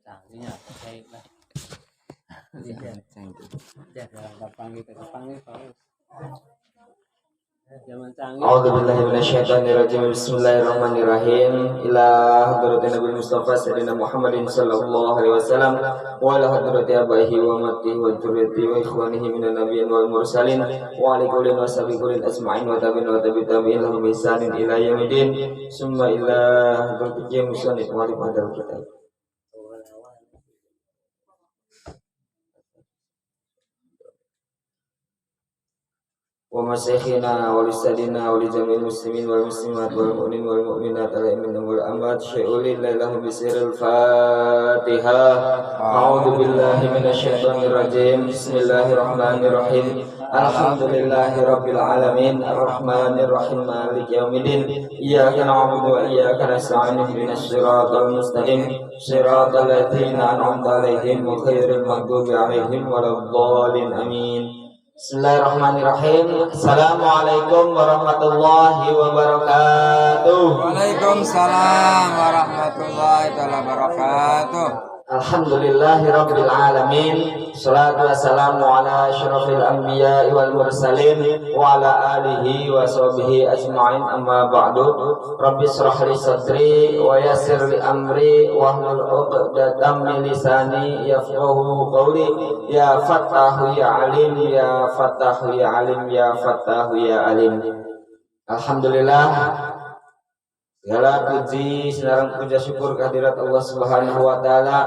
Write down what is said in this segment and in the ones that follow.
Canggihnya baik lah. Ya gampang gitu, gampang Paus. Zaman canggih. A'udzubillahi minasyaitonirrajim. Bismillahirrahmanirrahim. Ila hadratin Nabi Mustafa sayyidina Muhammadin sallallahu alaihi wasallam wa ila hadrati abaihi wa ummatihi wa dzurriyyatihi wa ikhwanihi minan nabiyyin wal mursalin wa ala kullin wa sabiqin asma'in wa tabi'in lahum bi ihsanin ila yaumil summa ila hadrati musannif wa hadal kitab. Wa masyayikhina wa lisadina wa li jami'il muslimin wal muslimat wal mu'minin wal mu'minat al-mu'minin wal amat syai'ulil lailahu bisiril Fatihah. A'udzu billahi minasyaitonir rajim. Bismillahirrahmanirrahim. Alhamdulillahi rabbil alamin arrahmanir rahim maliki yaumiddin. Iyyaka na'budu wa iyyaka nasta'in ihdinas siratal mustaqim siratal ladzina an'amta 'alaihim ghairil maghdubi 'alaihim waladdallin. Amin. Bismillahirrahmanirrahim. Assalamualaikum warahmatullahi wabarakatuh. Waalaikumsalam warahmatullahi wabarakatuh. Alhamdulillahirabbil alamin. Shalatu wassalamu ala asyrafil anbiya'i wal mursalin wa ala alihi wa sahbihi ajma'in, amma ba'du. Rabbi shrah li sadri wa yassir li amri wa hlul 'uqdatam min lisani yafqahu qawli. Ya Fattahu ya Alim, ya Fattahu ya Alim, ya Fattahu ya Alim. Alhamdulillah, segala puji sinareng puja syukur kehadirat Allah Subhanahu wa taala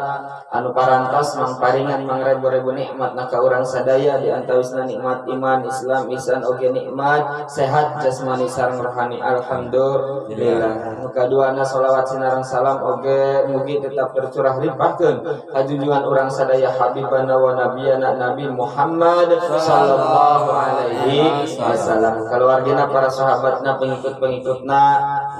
anu parantos mangparingan mangrebu-rebu nikmat naka urang sadaya di antawisna nikmat iman, Islam, ihsan oge nikmat sehat jasmani sareng rohani. Alhamdulillah. Nu kaduana shalawat sinareng salam oge mugi tetap tercurah limpahkeun ka junjungan urang sadaya habibana wa nabiyana Nabi Muhammad sallallahu alaihi wasallam, kaluargina para sahabatna pengikut-pengikutna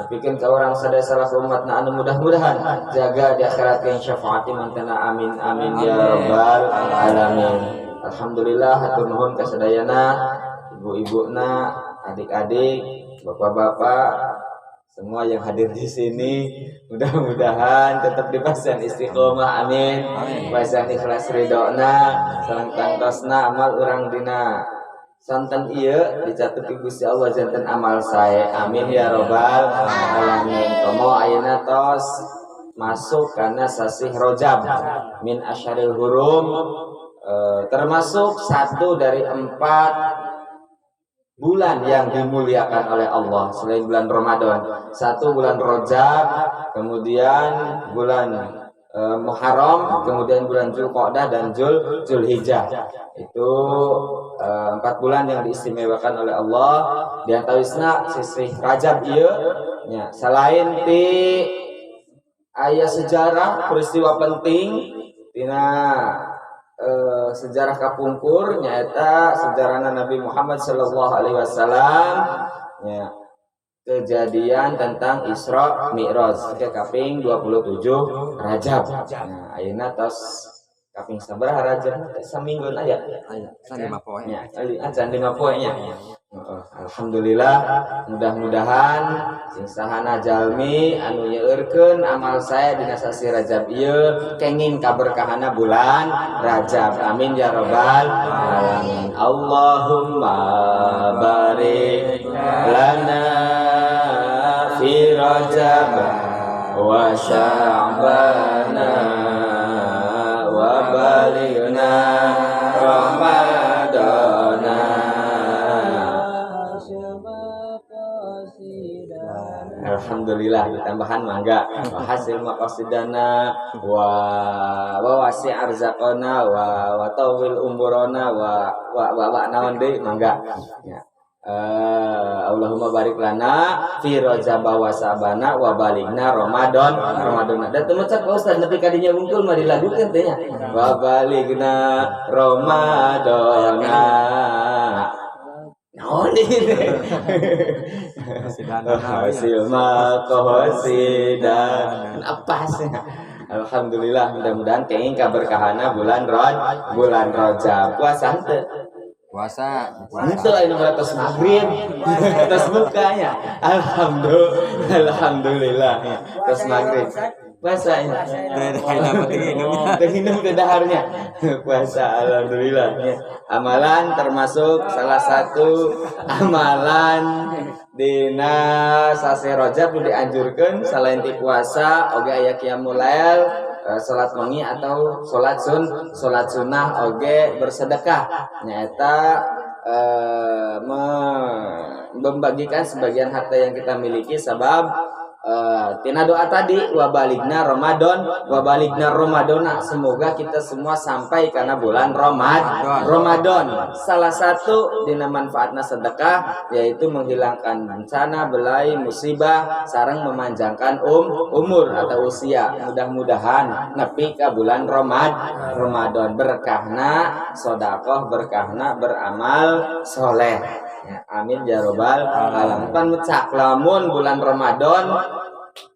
nepikeun ka urang sadaya salaf umatna anu mudah-mudahan jaga di akhirat yang syafaati mantena. Amin amin ya rabbal alamin. Alhamdulillah, hatur nuhun ka sadayana, ibu-ibuna, adik-adik, bapak-bapak, semua yang hadir di sini. Mudah-mudahan tetap dipasang istiqomah. Amin. Pasang ikhlas ridona sareng tangtosna amal urang dina santen ieu dicatet ku Gusti Allah janten amal sae. Amin ya rabbal alamin. Komo ayeuna tos masuk karena sasih Rajab min asyaril hurum, termasuk satu dari 4 bulan yang dimuliakan oleh Allah selain bulan Ramadan. Satu bulan Rajab, kemudian bulan Muharram, kemudian bulan Dzulqa'dah dan Dzulhijjah. Itu 4 bulan yang diistimewakan oleh Allah. Di antawisna sisih Rajab ieu nya selain ti aya sejarah peristiwa penting tina sejarah kapungkur nyaeta sejarahna Nabi Muhammad sallallahu alaihi wasallam nya kejadian tentang Isra Mi'raj ke kaping 27 Rajab. Nah, ayeuna tos kaping sabaraha Rajab? Saminggun aya. Can 5 poe. Nya, can 5 poe nya. Alhamdulillah, mudah-mudahan sing sahana jalmi anu nyeurkeun amal saya dina sasi Rajab ieu kenging kaberkahana bulan Rajab. Amin ya rabbal alamin. Allahumma barik lana fi Rajab wa Sya'bana wa balighna Ramadana. Alhamdulillah, ditambahan mangga hasil maqasidana wa wasi arzaqona wa tawil umurona wa naon deui mangga ya. Allahumma barik lana fi Rajab wa Sabana wa balighna Ramadan. Da teu maca ka Ustaz nepi ka dinya wungkul mah diladukeun teh nya. Wa balighna Ramadana. Naon ini? Hasil maqasidan apa sih? Alhamdulillah, mudah-mudahan kenging kaberkahana bulan Rajab. Puasa henteu? Puasa. Itu ini batas maghrib, batas bukanya. Alhamdulillah. Batas maghrib. Puasanya. Terhinum ke daharnya. Puasa alhamdulillah. Amalan termasuk salah satu amalan dina sase Rajab dianjurkan selain ti puasa oge aya qiyamul lail, salat wengi atau salat sunnah oge bersedekah nyaeta membagikan sebagian harta yang kita miliki sebab tina doa tadi wabaligna Ramadan semoga kita semua sampai karena bulan Ramadan. Salah satu dina manfaatna sedekah yaitu menghilangkan bencana, belai, musibah sareng memanjangkan umur atau usia. Mudah-mudahan nepi ka bulan Ramadan berkahna sedekah, berkahna beramal soleh. Ya, amin ya robbal alamin. Pan mucak lamun bulan Ramadan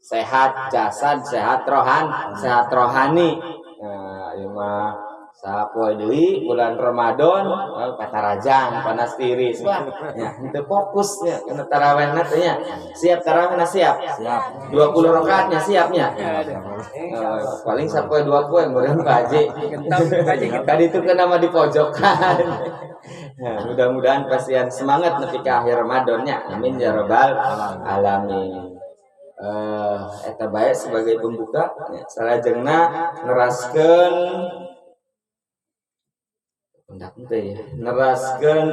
sehat jasad, sehat rohani. Nah, ieu mah sapoe deui bulan Ramadan patarajang panas tiris. Wah, ya henteu fokusnya kana tarawihna teh nya. Siap tarawihna siap. 20 rakaatnya siapnya. Paling sapoe 2 poe meureun kaji. Tadi itu kan nama di pojokan. Nah, mudah-mudahan pasien semangat ketika akhir Ramadannya. Amin ya robbal alamin. Eta bae sebagai pembuka ya, salajengna neraskeun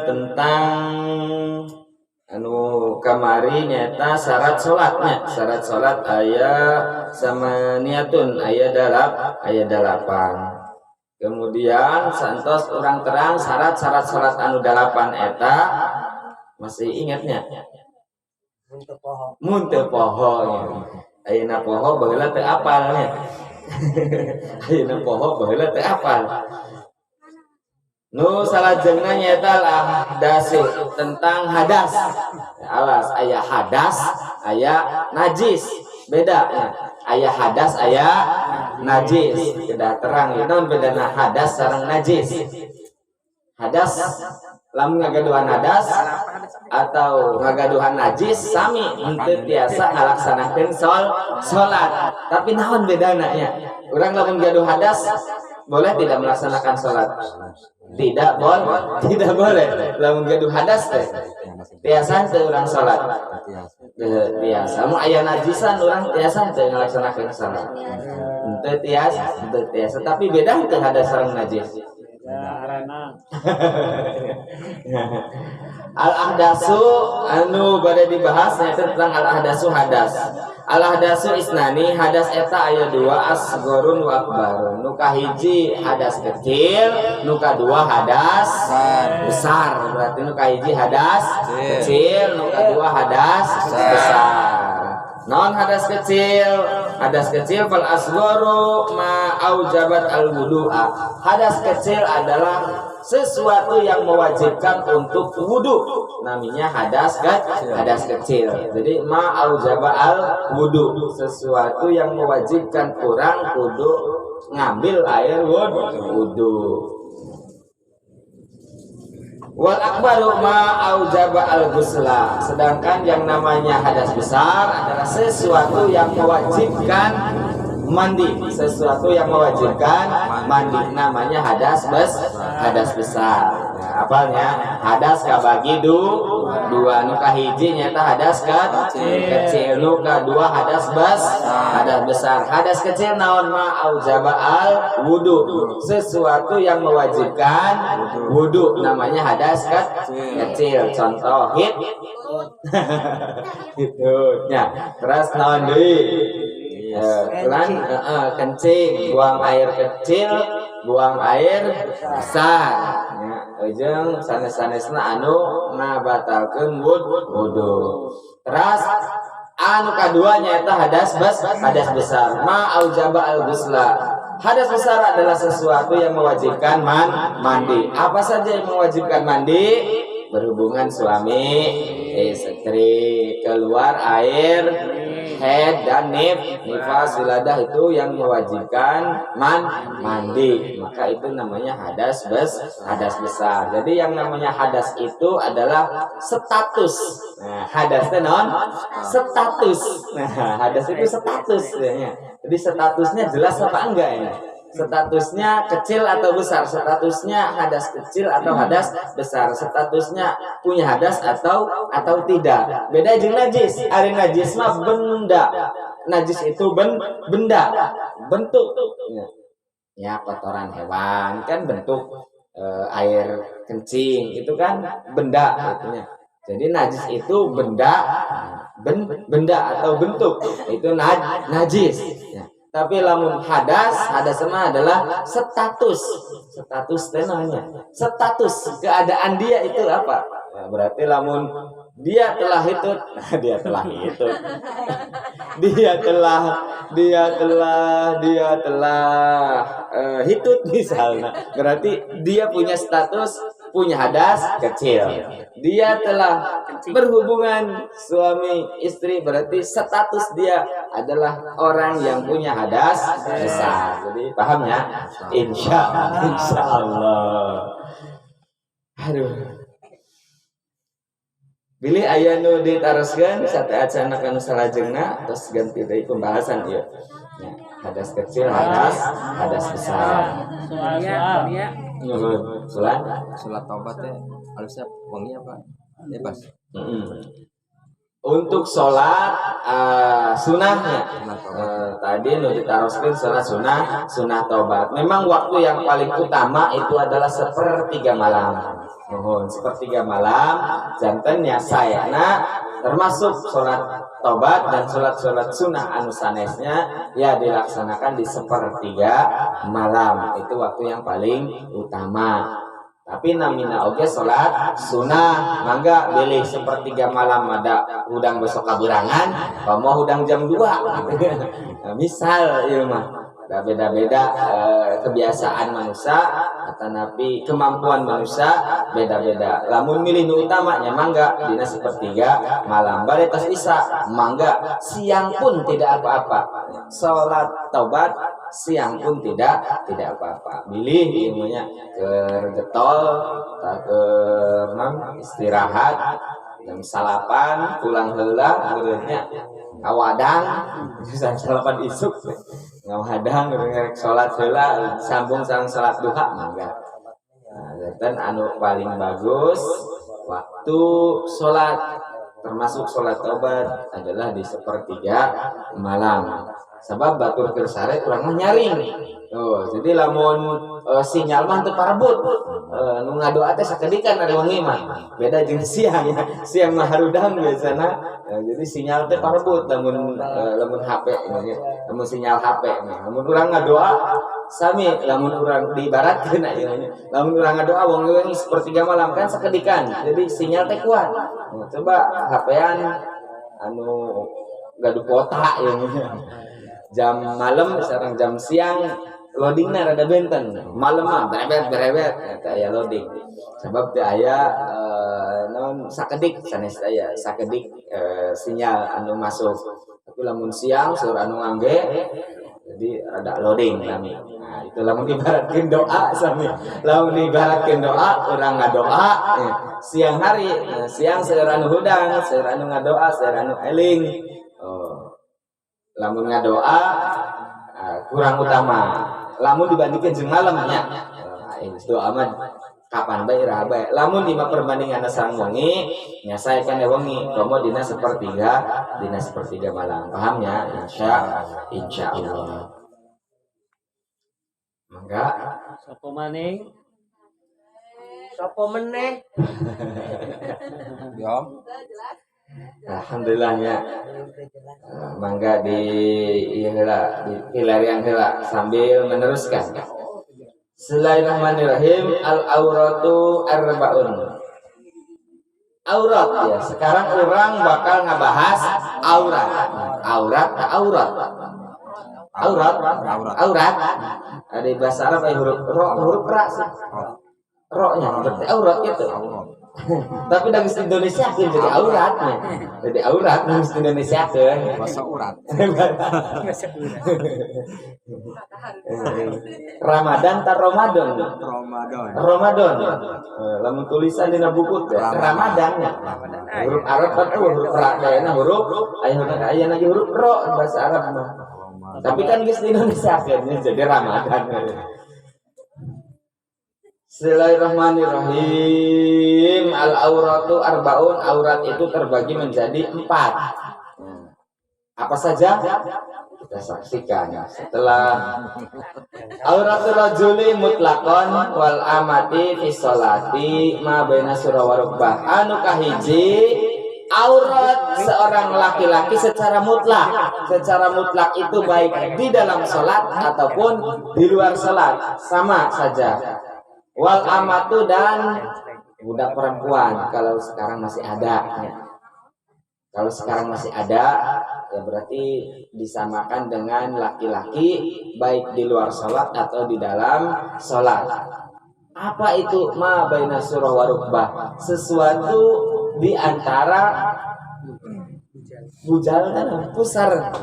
tentang anu kamari nyata syarat salatnya. Syarat salat aya samaniatun aya 8. Kemudian santos orang terang syarat-syarat salat anu 8 eta masih ingatnya? Mun teu poho nya. Ayeuna poho baheula teu apal nya. Ayeuna poho baheula teu apal. Nu salajengna nyaeta ahdasu tentang hadas. Alas aya hadas, aya najis. Beda ya. Aya hadas, aya najis. Tidak terang naon bedana hadas sareng najis. Hadas lamun ngagaduhan hadas atau ngagaduhan najis sami henteu tiasa ngalaksanakeun salat. Tapi naon bedana nya? Urang lamun gaduh hadas boleh tidak melaksanakan salat? Tidak boleh. Lamun gaduh hadas teh tiasa teu urang salat. Tiasa mun aya najisan urang tiasa teu ngalaksanakeun salat. Henteu tiasa, tapi beda teu hadas sareng najis. Al-ahdasu anu bade dibahas tentang al-ahdasu hadas. Al-ahdasu isnani hadas eta aya 2 asgorun wa akbarun. Nu kahiji hadas kecil, nu kadua hadas besar. Berarti nu kahiji hadas kecil, nu kadua hadas besar. Non hadas kecil? Hadas kecil fal asgharu ma aujabat al wudu'a. Hadas kecil adalah sesuatu yang mewajibkan untuk wudu. Namanya hadas kecil. Jadi ma aujaba al wudu, sesuatu yang mewajibkan kurang kudu ngambil air wudu. Wal akbaru ma aujaba al ghusla. Sedangkan yang namanya hadas besar adalah sesuatu yang mewajibkan mandi, sesuatu yang mewajibkan mandi, namanya hadas besar. Nah, apalnya hadas kabagi dua, nu kahiji nyata hadas kecil, nu kadua hadas besar. Hadas kecil naon ma aujaba al wudu, sesuatu yang mewajibkan wudu, namanya hadas kecil. Contoh gitu nya. Terus naon deui? Kencing, buang air kecil, buang air besar. Ujung sanes-sanesna anu ngabatalkeun wudu. Terus anu kadua nyaeta hadas besar. Ma aujaba al ghusla. Hadas besar adalah sesuatu yang mewajibkan mandi. Apa saja yang mewajibkan mandi? Berhubungan suami istri, keluar air haid dan nifas, wiladah itu yang mewajibkan mandi. Maka itu namanya hadas besar. Jadi yang namanya hadas itu adalah status. Nah, hadas itu non status. Nah, hadas itu status ya. Jadi statusnya jelas apa enggak ya? Statusnya kecil atau besar, statusnya hadas kecil atau hadas besar, statusnya punya hadas atau tidak. Beda jeung najis. Ari najis mah benda. Najis itu benda, bentuk. Ya, kotoran hewan kan bentuk, air kencing itu kan benda itunya. Jadi najis itu benda atau bentuk. Itu najis ya. Tapi lamun hadas mah adalah status tenanya. Status keadaan dia itu apa? Nah, berarti lamun dia telah hitut, dia telah hitut misalnya. Berarti dia punya status punya hadas kecil. Dia telah berhubungan suami istri, berarti status dia adalah orang yang punya hadas besar. Jadi paham ya? Insya Allah. Aduh. Bilih aya nu ditaroskeun sateat sanakan salajengna terus ganti deui pembahasan ieu. Ya, hadas kecil, hadas besar. Ya. Salat taubat teh harusnya wangi apa? Bebas. Untuk sholat sunahnya tadi nu ditaroskeun sholat sunah taubat. Memang waktu yang paling utama itu adalah sepertiga malam. Mohon sepertiga malam jantennya sayana termasuk sholat taubat dan sholat sunnah anu sanesnya ya dilaksanakan di sepertiga malam. Itu waktu yang paling utama. Tapi namina oge sholat sunnah mangga pilih sepertiga malam ada udang besok kaburangan mau udang jam 2 nah, misal ieu mah beda-beda kebiasaan manusia atau nabi kemampuan manusia beda-beda. Lamun milih nu utamanya mangga dina sepertiga malam bari tos isya mangga siang pun tidak apa-apa. Salat taubat siang pun tidak apa-apa. Milih ilmunya keur getol keur istirahat jam salapan pulang heula beureunya ngawadang bisa salapan isuk ngawadang ngerek salat heula sambung sareng salat duha mangga. Nah, dan anu paling bagus waktu salat termasuk salat taubat adalah di sepertiga malam. Sabab batur keur sare urang mah nyaring. Oh, jadi lamun sinyal mah teu parebut. Nu ngadoa teh sakedikan ari wengi mah. Beda jeung siang ya. Siang mah harudang biasana. Jadi sinyal teh parebut lamun HP ya. Lamun sinyal HP mah. Lamun urang ngadoa sami lamun urang diibaratkeun aya. Lamun urang ngadoa wengi sepertiga malam kan sakedikan. Jadi sinyal teh kuat. Coba HP-an anu gaduh kuota ya. Jam malam sareng jam siang loadingna rada benten. Malam mah berebet eta aya loading. Sebab teh aya naon sakedik sanes aya sakedik sinyal anu masuk. Tapi lamun siang seueur anu ngangge jadi rada loading kami. Nah, itu lamun ibaratkeun doa sami. Lamun ibaratkeun doa urang ngadoa siang hari, siang seueur anu hudang, seueur anu ngadoa, seueur anu eling. Lamun ngadoa kurang utama. Lamun dibandingkan jeung malamnya. Doa mah kapan bae iraha bae. Lamun di perbandingan sareng wengi, nya saekeun wengi, komo dina sepertiga malam. Paham ya? Insyaallah. Mangga Sopo maning? Sopo meneh? Yo. Alhamdulillahnya mangga di pilarian heula sambil meneruskan. Bismillahirrahmanirrahim. Al-auratu arba'un. Aurat ya. Sekarang orang bakal ngabahas aurat. Aurat. Ada bahasa Arab huruf ra sih. Roknya berarti aurat gitu. Tapi dari Indonesia kan jadi auratnya. Jadi aurat dari Indonesia kan. Bahasa urat. Ramadan tar Ramadan. Ramadan. Ramadan. Lamun tulisan dina buku teh Ramadan. Huruf Arab kan huruf ra dayana huruf aya lagi huruf ro bahasa Arab mah. Tapi kan geus di Indonesia kan jadi Ramadan. Bismillahirrahmanirrahim. Al-auratu arbaun. Aurat itu terbagi menjadi 4. Apa saja? Kita saksikan setelah auratul rajuli mutlaqan wal amati fi sholati ma baina surah wa rukbah. Anu kahiji aurat seorang laki-laki secara mutlak. Secara mutlak itu baik di dalam sholat ataupun di luar sholat sama saja. Wal amatu dan budak perempuan kalau sekarang masih ada ya. Kalau sekarang masih ada ya berarti disamakan dengan laki-laki baik di luar sholat atau di dalam sholat. Apa itu ma baina surah wa rukbah? Sesuatu di antara bujal kan pusar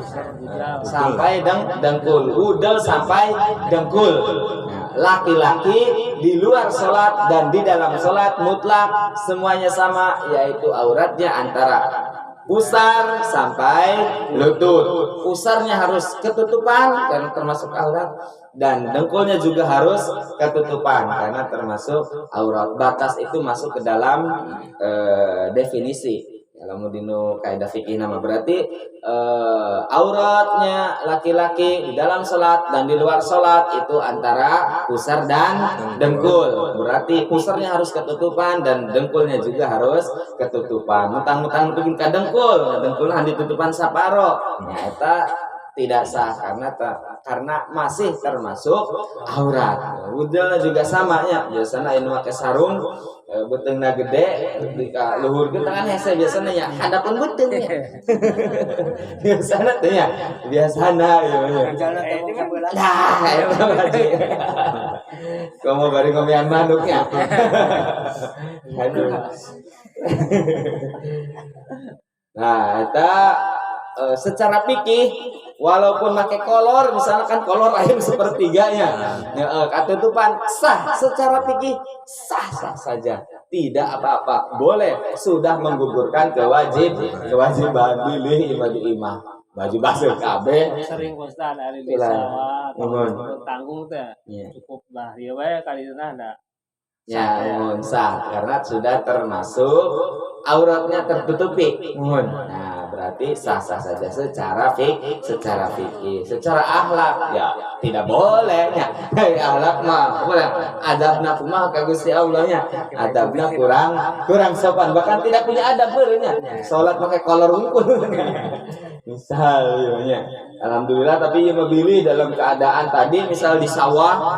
sampai dengkul, udel sampai dengkul. Laki-laki di luar sholat dan di dalam sholat mutlak semuanya sama, yaitu auratnya antara pusar sampai lutut. Pusarnya harus ketutupan karena termasuk aurat, dan dengkulnya juga harus ketutupan karena termasuk aurat. Batas itu masuk ke dalam definisi. Kalau dino kaidah fikih nama berarti auratnya laki-laki di dalam sholat dan di luar sholat itu antara pusar dan dengkul. Berarti pusarnya harus ketutupan dan dengkulnya juga harus ketutupan. Mutang-mutang bikin ka dengkul, dengkulnya ditutupan saparo. Ya eta tidak sah karena masih termasuk aurat. Wudulnya juga sama ya. Biasanya anu make sarung betengna gede ketika luhurkeun tangan hese biasana nya hadapun beteung nya. Biasana teh nya. Biasana ya. Nah, eta berarti. Kamu bari ngomian manuknya. Nah, eta secara fikih walaupun pakai kolor, misalkan kolor lain sepertiganya, ketutupan sah secara fikih sah saja, tidak apa-apa, boleh, sudah menggugurkan kewajiban pilih imah baju basuh KB. Sering Ustaz hari di sawah tanggung teh cukup lah ya we kali itu ada. Ya, sah karena sudah termasuk auratnya tertutupi. Nah, berarti sah-sah saja secara fikih, secara akhlak ya tidak boleh nya. Akhlak mah boleh. Adabna kumaha ka Gusti Allahnya. Adabna kurang sopan, bahkan tidak punya adab beurnya. Salat pakai kolor unggul. Misalnya, alhamdulillah tapi ieu pilih dalam keadaan tadi misal di sawah.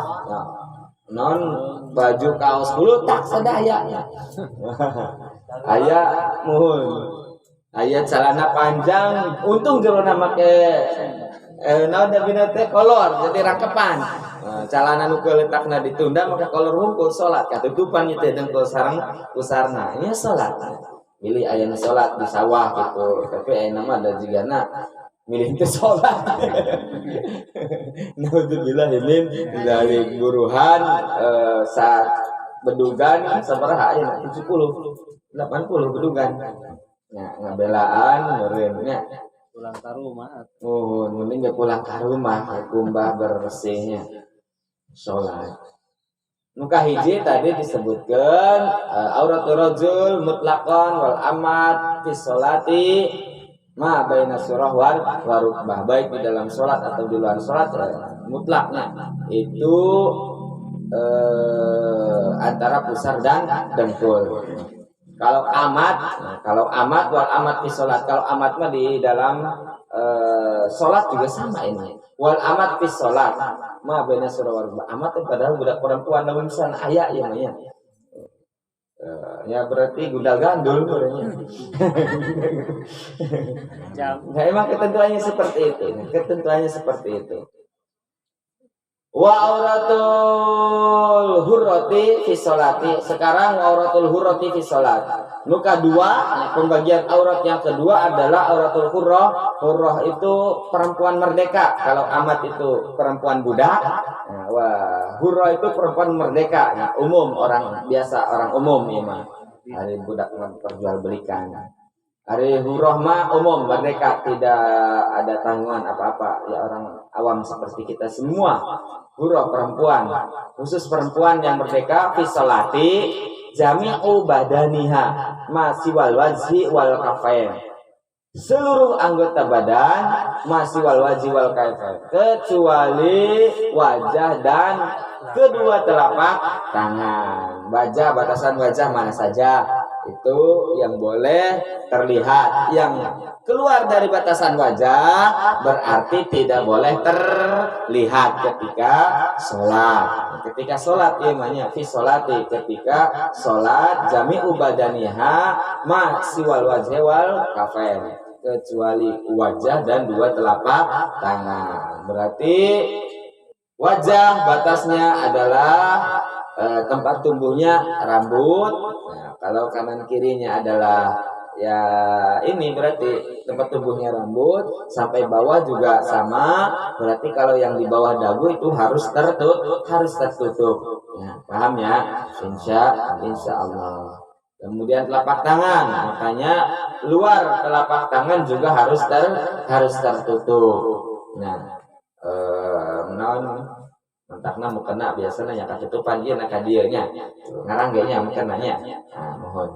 Non baju kaos dulu tak sadaya aya muhun aya celana panjang untung jelona make naon da bina teh kolor jadi rangkepan celana nu letakna ditunda make kolor hungkul salat katutupan ieu teh dengkul sareng pusarna nya salat milih aya nu salat di sawah gitu tapi aya nama da jigana milih itu sholat. Naudzubillah min dari buruhan saat bedugan sabaraha aya 70 80 bedugan. Nah, ngabelaan meureunnya pulang ke rumah. Oh, mending ge pulang ke rumah kumbah bersihnya sholat. Muka hiji tadi disebutkan auratul rajul mutlaqan wal amat fi sholati ma baina surah wa rukbah, baik di dalam sholat atau di luar sholat mutlaknya itu antara pusar dan dengkul. Kalau amat wal amat di sholat, kalau amat mah di dalam sholat juga sama ini. Wal amat di sholat ma baina surah wa rukbah. Amat itu padahal budak perempuan namun misalnya ayah ya namanya. Ya berarti gundal gandul namanya. Nah, emang ketentuannya seperti itu. Wa auratul hurrati fi sholati. Sekarang wa auratul hurrati fi sholat. Nu kedua, pembagian aurat yang kedua adalah auratul hurrah. Hurrah itu perempuan merdeka. Kalau amat itu perempuan budak. Nah, wah, hurrah itu perempuan merdeka. Nah, umum orang biasa, orang umum ya mah. Hari budak memperjualbelikan. Hari hurrah mah umum merdeka, tidak ada tanggungan apa-apa. Ya orang awam seperti kita semua. Hurrah perempuan, khusus perempuan yang merdeka fi sholati jami'u badaniha masih wal wajhi wal kafain. Seluruh anggota badan masih wal wajhi wal kafain kecuali wajah dan kedua telapak tangan. Wajah, batasan wajah mana saja itu yang boleh terlihat. Yang keluar dari batasan wajah berarti tidak boleh terlihat ketika sholat. Ketika sholat imamnya fi sholati, ketika sholat jami'u badaniha ma siwal wajhi wal kafain, kecuali wajah dan dua telapak tangan. Berarti wajah batasnya adalah tempat tumbuhnya rambut. Nah, kalau kanan kirinya adalah ya ini berarti tempat tumbuhnya rambut, sampai bawah juga sama. Berarti kalau yang di bawah dagu itu harus tertutup. Ya, paham ya? Insya Allah. Kemudian telapak tangan, makanya luar telapak tangan juga harus tertutup. Nah, mentakna mau kena biasanya yang ketutupan dia nak dianya ngarang gayanya mau kenanya. Nah, mohon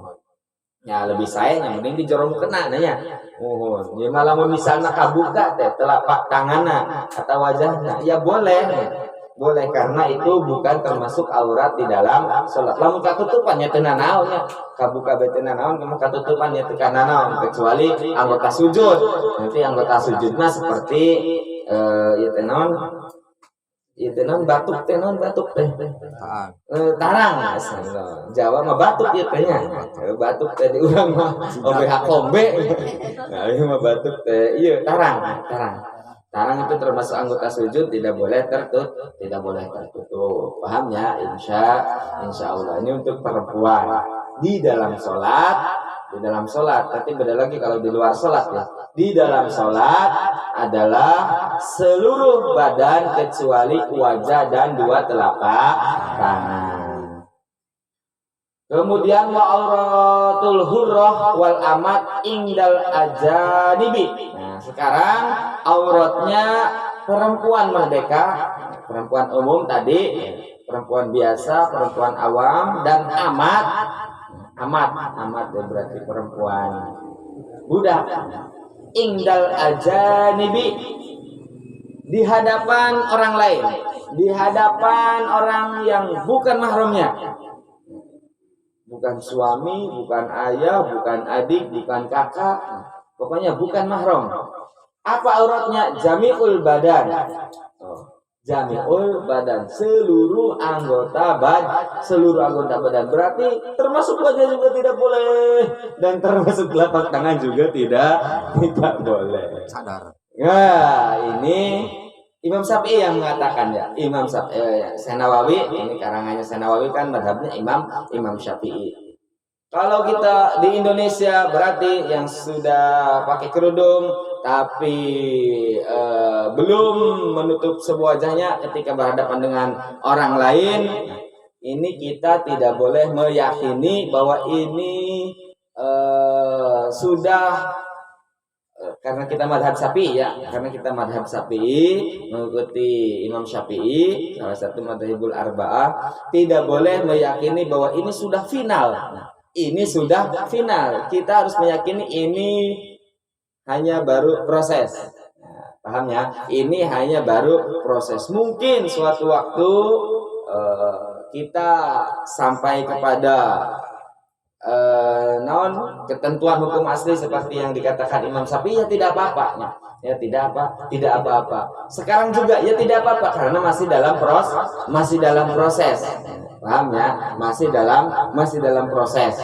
ya lebih sayang yang mending di jorong kena nanya mohon ya malah misalnya kabuka teh telapak tanganna atau wajahnya ya boleh karena itu bukan termasuk aurat di dalam sholat. Lamun katutupannya teu naonnya kabuka bete naon kamu katutupannya teu naon kecuali anggota sujud. Nanti anggota sujudnya seperti ya tenon batuk teh tarang Jawa mah batuk ieu teh nya batuk teh di urang mah OBH kombe nah ieu mah batuk teh ieu tarang itu termasuk anggota sujud, tidak boleh tertutup. Paham ya? Insya Allah. Ini untuk perempuan di dalam sholat. Tapi beda lagi kalau di luar sholat ya. Di dalam sholat adalah seluruh badan kecuali wajah dan dua telapak tangan. Kemudian wa auratul hurrah wal amat indal ajanibi. Nah, sekarang auratnya perempuan merdeka, perempuan umum tadi, perempuan biasa, perempuan awam dan amat berarti perempuan budak. Indal ajanibi, di hadapan orang lain, di hadapan orang yang bukan mahramnya. Bukan suami, bukan ayah, bukan adik, bukan kakak, pokoknya bukan mahram. Apa auratnya? Jami'ul badan. Jami'ul badan, seluruh anggota badan. Berarti termasuk wajah juga tidak boleh, dan termasuk telapak tangan juga tidak boleh. Sadar. Nah, ini Imam Syafi'i yang mengatakan ya. Imam Syafi'i, Senawawi, ini karangannya Senawawi kan madhabnya Imam Syafi'i. Kalau kita di Indonesia berarti yang sudah pakai kerudung tapi belum menutup sebuah wajahnya ketika berhadapan dengan orang lain, ini kita tidak boleh meyakini bahwa ini sudah karena kita madhab Syafi'i ya, mengikuti Imam Syafi'i, salah satu madhabul arba'ah, tidak boleh meyakini bahwa ini sudah final. Ini sudah final. Kita harus meyakini ini hanya baru proses. Paham ya? Ini hanya baru proses. Mungkin suatu waktu kita sampai kepada ketentuan hukum asli seperti yang dikatakan Imam Syafi'i, ya tidak apa-apa. Tidak apa-apa. Sekarang juga ya tidak apa-apa karena masih dalam proses. Paham ya? Masih dalam proses.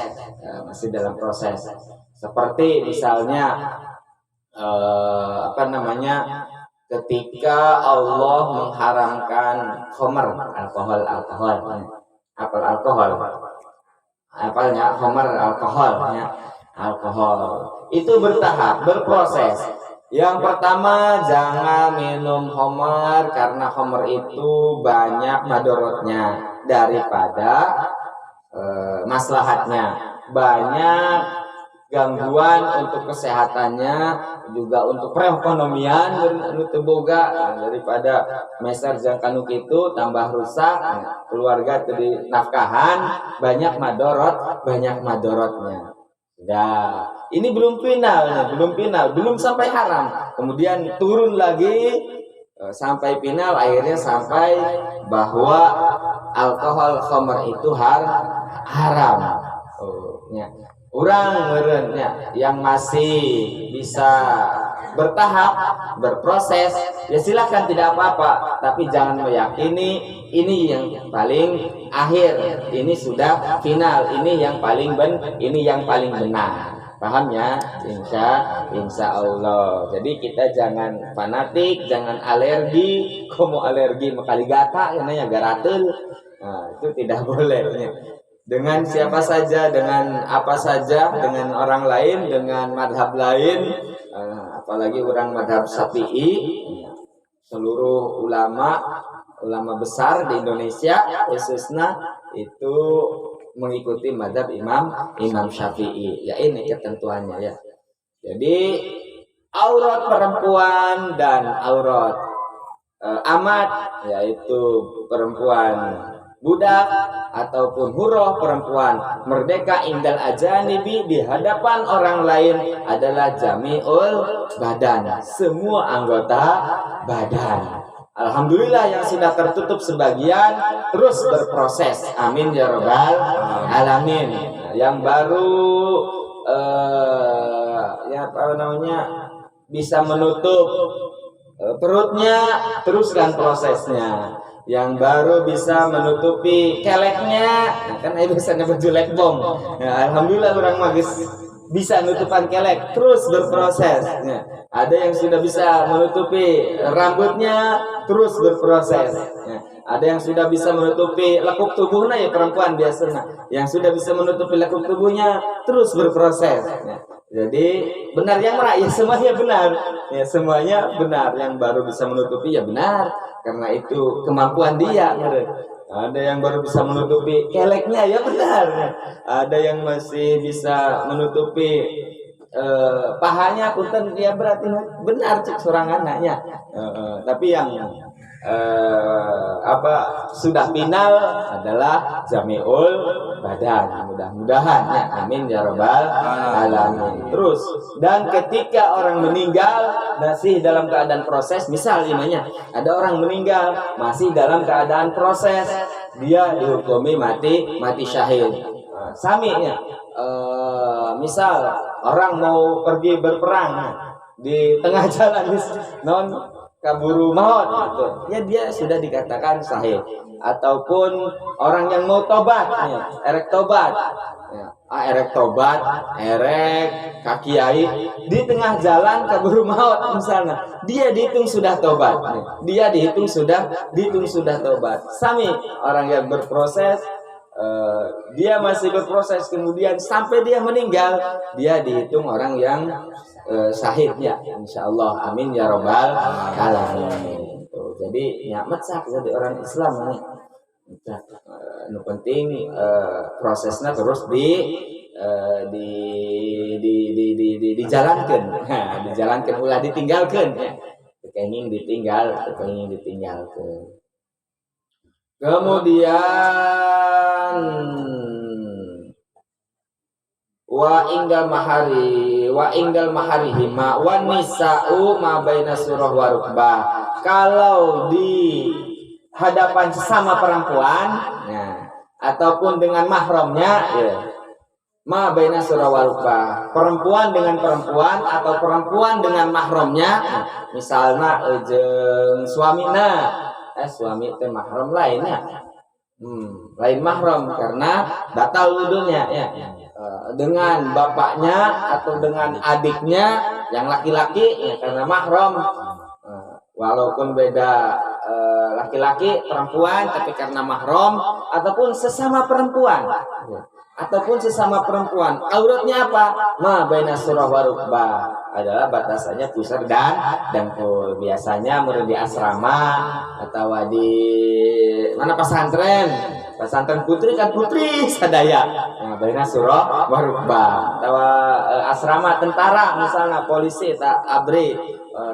Seperti misalnya ketika Allah mengharamkan khamar, alkohol, apalnya khamar, alkohol itu bertahap, berproses. Yang pertama, jangan minum khamar karena khamar itu banyak madorotnya daripada maslahatnya, banyak gangguan untuk kesehatannya, juga untuk perekonomian boga daripada meser jangkanuk itu tambah rusak, keluarga jadi nafkahan, banyak madorotnya. Nah, ini belum final, belum sampai haram. Kemudian turun lagi sampai final, akhirnya sampai bahwa alkohol khamar itu haram. Orang merennya yang masih bisa bertahap, berproses, ya silakan, tidak apa-apa. Tapi jangan meyakini ini yang paling akhir, ini sudah final, ini yang paling benar. Paham ya? Insya Allah. Jadi kita jangan fanatik, jangan alergi. Kamu alergi makali gata, ya garatul. Nah, itu tidak boleh. Dengan siapa saja, dengan apa saja, dengan orang lain, dengan madhab lain, apalagi orang madhab Syafi'i, seluruh ulama besar di Indonesia khususnya itu mengikuti madhab Imam Syafi'i. Ya ini ketentuannya ya. Jadi aurat perempuan dan aurat amat, yaitu perempuan budak ataupun hurrah perempuan merdeka indal ajanibi di hadapan orang lain adalah jami'ul badan, semua anggota badan. Alhamdulillah yang sudah tertutup sebagian terus berproses, amin ya rabbal alamin. Yang baru bisa menutup perutnya, teruskan prosesnya. Yang baru bisa menutupi keleknya, kan biasanya berjelek bom. Ya, alhamdulillah orang magis bisa menutupan kelek, terus berproses. Ya, ada yang sudah bisa menutupi rambutnya, terus berproses. Ya, ada yang sudah bisa menutupi lekuk tubuhnya, ya perempuan biasanya. Yang sudah bisa menutupi lekuk tubuhnya, terus berproses. Ya, jadi benar yang mana? Ya semuanya benar. Ya semuanya benar. Yang baru bisa menutupi ya benar, karena itu kemampuan dia. Ada yang baru bisa menutupi keleknya ya benar. Ada yang masih bisa menutupi pahanya, punten dia berarti benar cek seorang anaknya. Tapi yang sudah final adalah jami'ul badan. Mudah-mudahan ya, amin ya rabbal alamin. Terus, dan ketika orang meninggal masih dalam keadaan proses, misal imanya ada orang meninggal masih dalam keadaan proses, dia dihukumi mati syahid. Sami ya, misal orang mau pergi berperang di tengah jalan non kaburu maut gitu, ya dia sudah dikatakan syahid. Ataupun orang yang mau tobat, ya, erek tobat, erek kakiai di tengah jalan kaburu maut misalnya, dia dihitung sudah tobat, dia dihitung sudah tobat. Sami orang yang berproses, dia masih berproses, kemudian sampai dia meninggal, dia dihitung orang yang syahidnya, insyaallah, amin ya rabbal alamin. Jadi nyamet sak jadi orang Islam nih. Penting prosesnya terus dijalankan, dijalankan ulah ditinggalkan, kenging ditinggalkan. Kemudian wa inggal maharihima wa nisa'u ma baina surah wa rukbah. Kalau di hadapan sesama perempuan, ya, ataupun dengan mahramnya, ya, ma baina surah wa rukbah, perempuan dengan perempuan atau perempuan dengan mahramnya, misalnya jeung suamina, suami teh mahram lainnya, lain mahram karena batal wudunya, ya. Dengan bapaknya atau dengan adiknya yang laki-laki, ya, karena mahram. walaupun beda laki-laki perempuan tapi karena mahram ataupun sesama perempuan auratnya apa? Ma baina surah wa rukbah adalah batasannya pusar dan dengkul. Biasanya murid di asrama atau di mana pesantren putri kan putri sadaya. Nah, baina surah wa rukbah atau asrama tentara misalnya polisi tak abri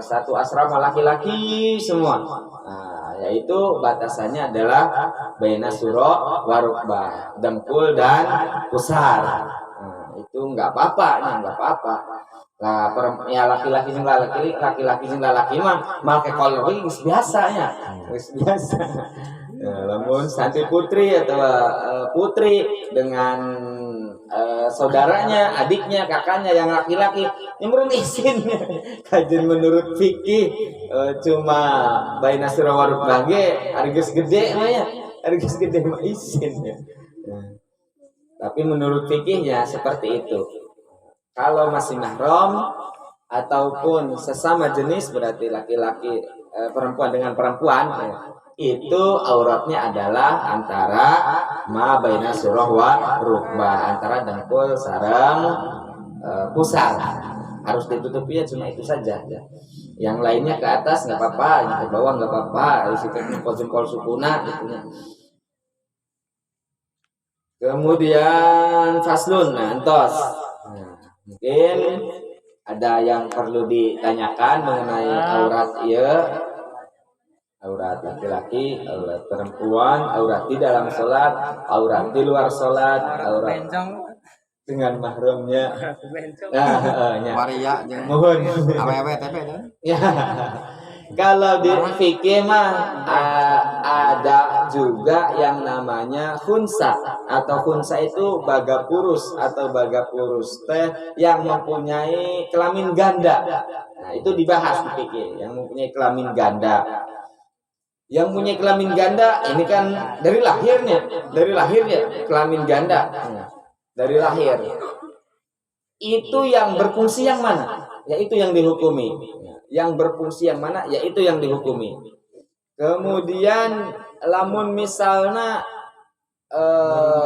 satu asrama laki-laki semua. Nah, yaitu batasannya adalah baina surah wa rukbah, dengkul dan pusar. Nah, itu enggak apa-apa. Lah ya laki-laki sing lalaki mah make kolor geus biasanya. Geus biasa. Lamun santri putri atau putri dengan saudaranya, adiknya, kakaknya yang laki-laki nyemurun izin. Kajian menurut fikih cuma baina surah wa rukbah ge ari geus gede mah ya. Ari geus gede mah izin ya. Tapi menurut fikihnya seperti itu. Kalau masih mahram ataupun sesama jenis berarti laki-laki perempuan dengan perempuan ya, itu auratnya adalah antara ma baina surah wa rukbah, antara dengkul sareng pusar. Harus ditutupi ya cuma itu saja ya. Yang lainnya ke atas nggak apa-apa, yang ke bawah nggak apa-apa, sikapnya jempol sukuna gitu ya. Kemudian faslun antos. Mungkin ada yang perlu ditanyakan mengenai aurat aurat laki-laki, aurat perempuan, aurat di dalam sholat, aurat di luar sholat, aurat dengan mahramnya. Waria mohon awewe tapi ya. Kalau di fikih mah ada juga yang namanya khunsa atau khunsa itu bagapurus atau bagapurus teh yang mempunyai kelamin ganda. Nah, itu dibahas di fikih yang mempunyai kelamin ganda. Yang punya kelamin ganda ini kan dari lahirnya kelamin ganda. Dari lahir. Itu yang berfungsi yang mana? Yaitu yang dihukumi. Yang berfungsi yang mana? Yaitu yang dihukumi. Kemudian lamun misalnya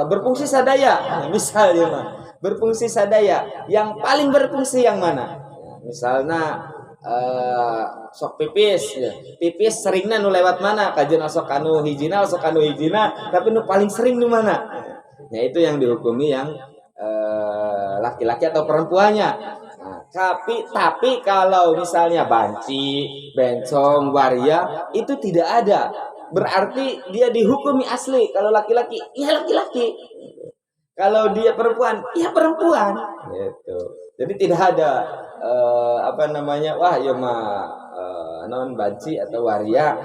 berfungsi sadaya, misalnya mah berfungsi sadaya, yang paling berfungsi yang mana? Misalnya sok pipis, ya. Pipis seringnya nu lewat mana? Kajian sok anu hijina, tapi nu paling sering nu mana? Ya itu yang dihukumi yang laki-laki atau perempuannya. Nah, tapi kalau misalnya banci, bencong, waria itu tidak ada. Berarti dia dihukumi asli. Kalau laki-laki, ya laki-laki. Kalau dia perempuan, ya perempuan. Gitu. Jadi tidak ada wah ya mah non banci atau waria.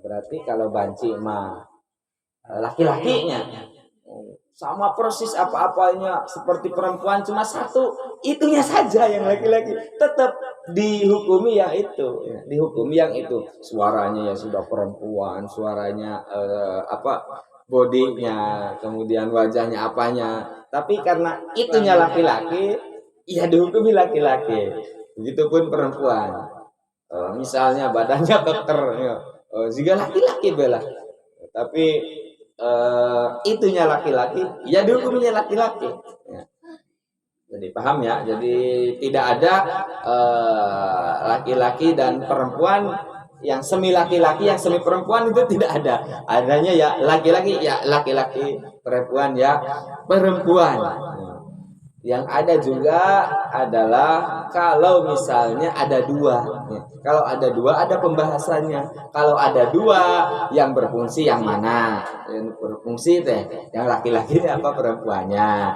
Berarti kalau banci mah laki-lakinya sama persis apa-apanya seperti perempuan, cuma satu itunya saja yang laki-laki, tetap dihukumi yang itu ya, dihukumi yang itu. Suaranya ya sudah perempuan, suaranya bodinya, kemudian wajahnya apanya, tapi karena itunya laki-laki ya dihukumi laki-laki. Begitupun perempuan, misalnya badannya keker ya, juga laki-laki bela, tapi itunya laki-laki ya dihukumnya laki-laki ya. Jadi paham ya, jadi tidak ada laki-laki dan perempuan yang semi laki-laki yang semi perempuan, itu tidak ada. Adanya ya laki-laki ya laki-laki, perempuan ya perempuan. Yang ada juga adalah kalau misalnya ada dua ya. Kalau ada dua ada pembahasannya. Kalau ada dua yang berfungsi yang mana? Yang berfungsi teh yang laki-laki apa perempuannya.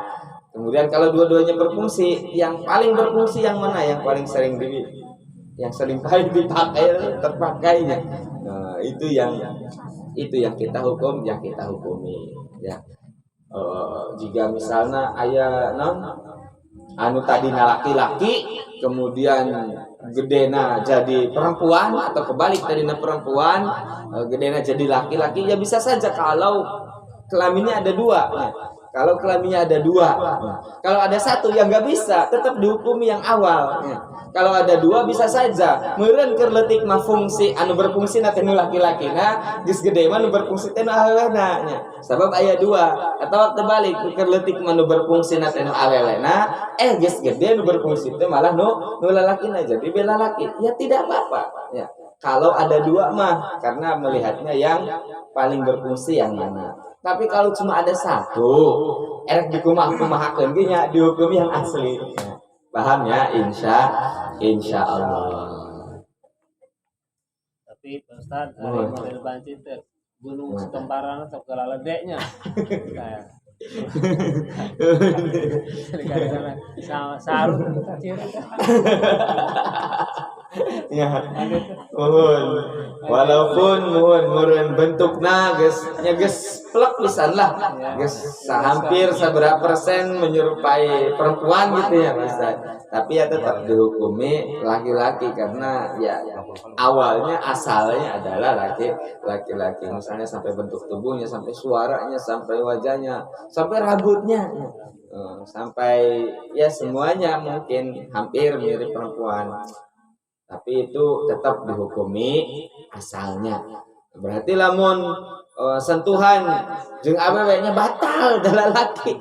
Kemudian kalau dua-duanya berfungsi, yang paling berfungsi yang mana? Yang paling sering paling dipakai, terpakainya. Nah, itu yang kita hukum, yang kita hukumi ya. Jika misalnya ayah anu tadina laki-laki kemudian gedena jadi perempuan, atau kebalik tadina perempuan gedena jadi laki-laki, ya bisa saja kalau kelaminnya ada dua ya. Kalau kelaminnya ada dua, kalau ada satu yang nggak bisa, tetap dihukumi yang awal ya. Kalau ada dua bisa saja meureun keur leutik mah fungsi anu berfungsi na teh nu laki-lakina geus gede mah nu berfungsi teh nu awewena nya. Sabab aya dua atau terbalik keur leutik mah nu berfungsi na teh nu awewena geus gede nu berfungsi teh malah nu lalakina jadi bela laki. Ya tidak apa-apa ya. Kalau ada dua mah karena melihatnya yang paling berfungsi yang mana. Tapi kalau cuma ada satu erek dikumah-kumahakeun ge nya dihukum yang asli. Ya. Paham ya, insya Allah. Tapi Pak Ustaz, hari model banci teh gunung setembaran atau kelaledeknya. Kayak gara-gara sarung kecil. Ya, walaupun meureun bentukna geus plek pisan lah, geus hampir seberapa persen menyerupai perempuan gitu ya Ustaz. Tapi ya tetap dihukumi laki-laki karena ya awalnya asalnya adalah laki-laki. Misalnya sampai bentuk tubuhnya, sampai suaranya, sampai wajahnya, sampai rambutnya, sampai ya semuanya mungkin hampir mirip perempuan. Tapi itu tetap dihukumi asalnya. Berarti lamun sentuhan jeung awewe-nya batal da laki.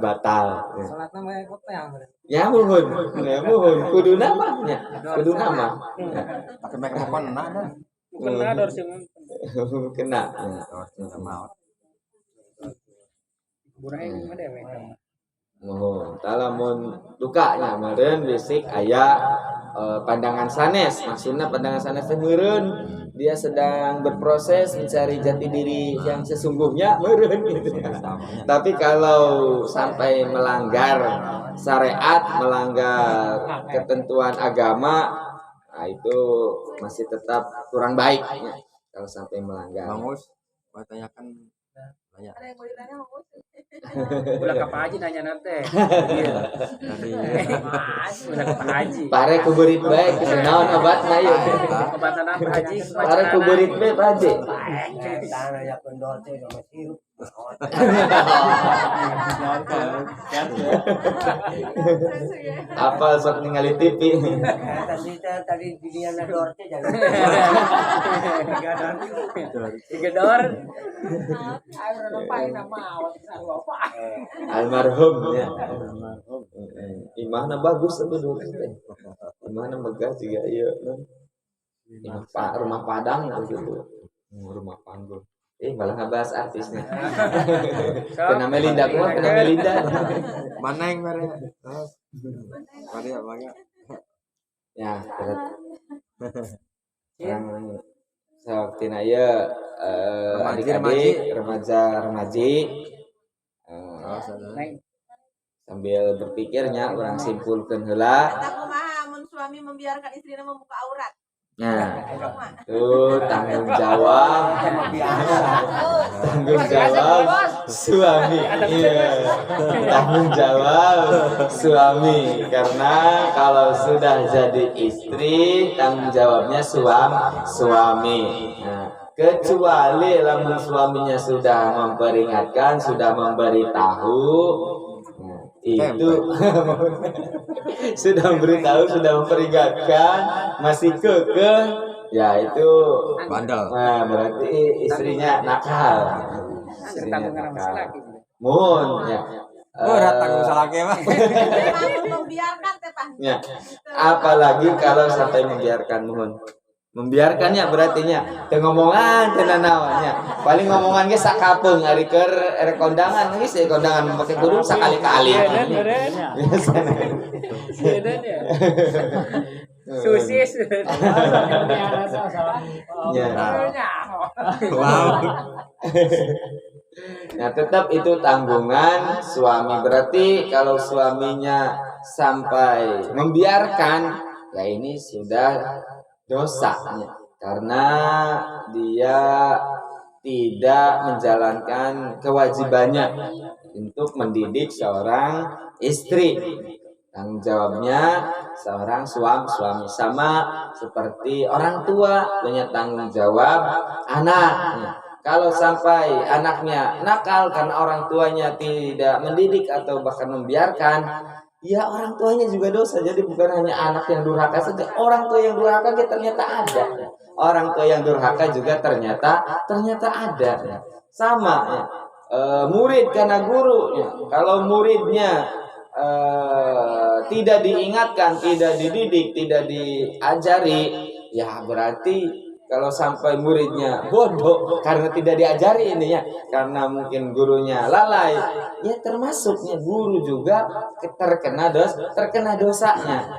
Batal. Salatna mah hotel. Ya muhun kuduna mah nya. Kuduna mah. Pakai mikrofon enak dah. Kena dor sih. Kena. Buraing mah dewe. Talamun dukanya meureun bisik aya pandangan sanes, maksudnya pandangan sanes teh meureun dia sedang berproses mencari jati diri yang sesungguhnya meureun gitu. Tapi kalau sampai melanggar syariat, melanggar ketentuan agama, nah itu masih tetap kurang baik ya, kalau sampai melanggar. Bang Us, mau tanyakan banyak. Ada yang mau ditanya Bang Us? Ulah ka Pak Haji nanya nanti. Iya. Tadi Ulah ka Pak Haji. Pare kuberit bae kenaon obatna ieu. Obatan apa Haji? Pare kuberit bae Pak Haji. Tanah ya pendor teh sama sirup. Apal sok ningali TV. Tadi dunia dor teh jangan. Tiga dor. Ayo ngapain nama awak apa? Almarhum ya. Imahna bagus sebenarnya. Imahna megah juga ieu. Rumah Padang gitu. Rumah panggung. Malah ngebahas artisnya. Kena Melinda kumaha kena Melinda. mana yang mana? Mana? Ya, terus. Orang sok tina ieu adik-adik remaja-remaji sambil berpikirnya orang simpulkeun heula. Eta kumaha mun suami membiarkan istrinya membuka aurat? Nah, itu tanggung jawab suami. Iya. Tanggung jawab suami karena kalau sudah jadi istri tanggung jawabnya suami. Nah, kecuali lamun suaminya sudah memperingatkan, sudah memberitahu, itu sudah memberitahu, sudah memperingatkan, masih kekeh, ya itu bandel. Nah, berarti istrinya nakal. Istrinya nakal. Mohon ya. Berat tanggung salahnya mah. Membiarkan teh Pak. Ya. Apalagi kalau sampai membiarkan mohon. Membiarkannya berarti nya teu ngomongan teu nanaonnya. Paling ngomongan ge sakapeung ari keur erek kondangan geus kondangan make kurung sakali-kali. Susis. Ya. Wow. Nah, tetap itu tanggungan suami. Berarti kalau suaminya sampai membiarkan, ya ini sudah dosanya karena dia tidak menjalankan kewajibannya untuk mendidik seorang istri. Tanggung jawabnya seorang suami sama seperti orang tua punya tanggung jawab anak. Kalau sampai anaknya nakal karena orang tuanya tidak mendidik atau bahkan membiarkan, ya orang tuanya juga dosa. Jadi bukan hanya anak yang durhaka saja, orang tua yang durhaka ternyata ada. Orang tua yang durhaka juga ternyata ada. Sama ya. Murid karena guru ya. Kalau muridnya tidak diingatkan, tidak dididik, tidak diajari, ya berarti kalau sampai muridnya bodoh karena tidak diajari ini ya, karena mungkin gurunya lalai, ya termasuknya guru juga terkena dosanya.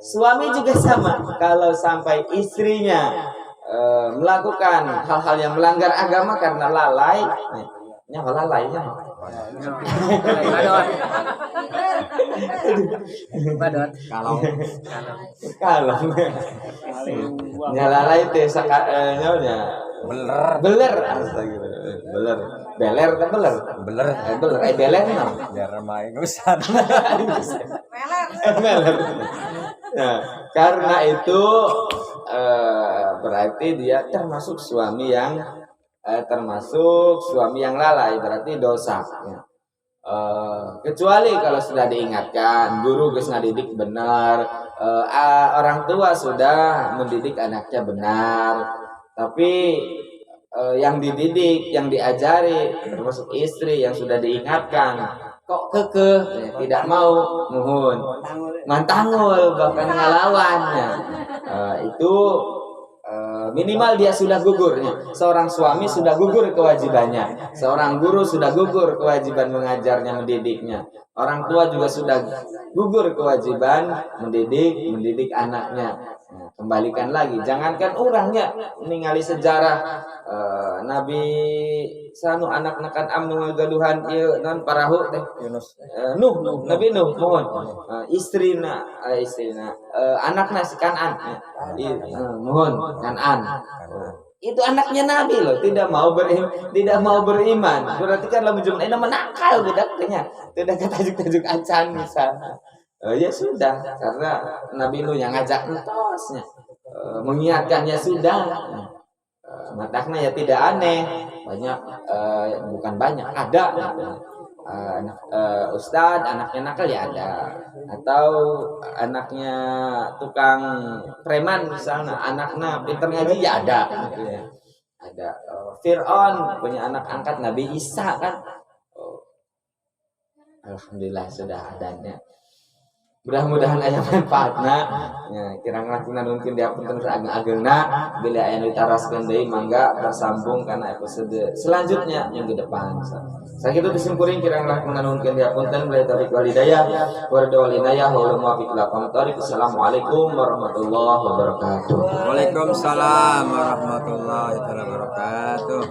Suami juga sama, kalau sampai istrinya melakukan hal-hal yang melanggar agama karena lalai, Badot. Kalau kalau lalai teh beler beler biar main urusan. Meler. Nah, karena itu berarti dia termasuk suami yang lalai, berarti dosa ya. Kecuali kalau sudah diingatkan, guru geus ngadidik benar, orang tua sudah mendidik anaknya benar, tapi yang dididik, yang diajari, termasuk istri yang sudah diingatkan, kok kekeh ya, tidak mau muhun mantangul bahkan ngalawannya, itu minimal dia sudah gugurnya. Seorang suami sudah gugur kewajibannya, seorang guru sudah gugur kewajiban mengajarnya, mendidiknya, orang tua juga sudah gugur kewajiban mendidik anaknya. Nah, kembalikan lagi, jangankan orangnya, ningali sejarah Nabi sanu anak nakan amnu gaduhan ieu non parahu teh Yunus Nabi Nuh mohon istrina anakna si Kanan mohon Kanan itu anaknya Nabi loh, tidak mau beriman, berarti kan lamun jumlah ini menakal budaknya, tidak ketajuk-tajuk acan misalnya. Ya sudah, karena Nabi Nuh yang ngajak entosnya, mengingatkannya sudah. Matakna ya tidak aneh, ada ustadz anaknya nakal ya ada, atau anaknya tukang preman misalnya anaknya pinter ngaji ya ada, gitu ya. Ada Fir'aun punya anak angkat Nabi Isa kan. Alhamdulillah sudah adanya. Mudah-mudahan aya manfaatna ya, kirang langkung mungkin diapunten ageng-agengna bila aya nu ditaroskeun deui mangga bersambung karena episode selanjutnya yang ke depan. Sakitu disimkuring kirang langkung mungkin diapunten bila taufik wal hidayah wa ridho wal inayah wa muwaffiq lakum thariq. Assalamualaikum warahmatullahi wabarakatuh. Waalaikumsalam warahmatullahi wabarakatuh.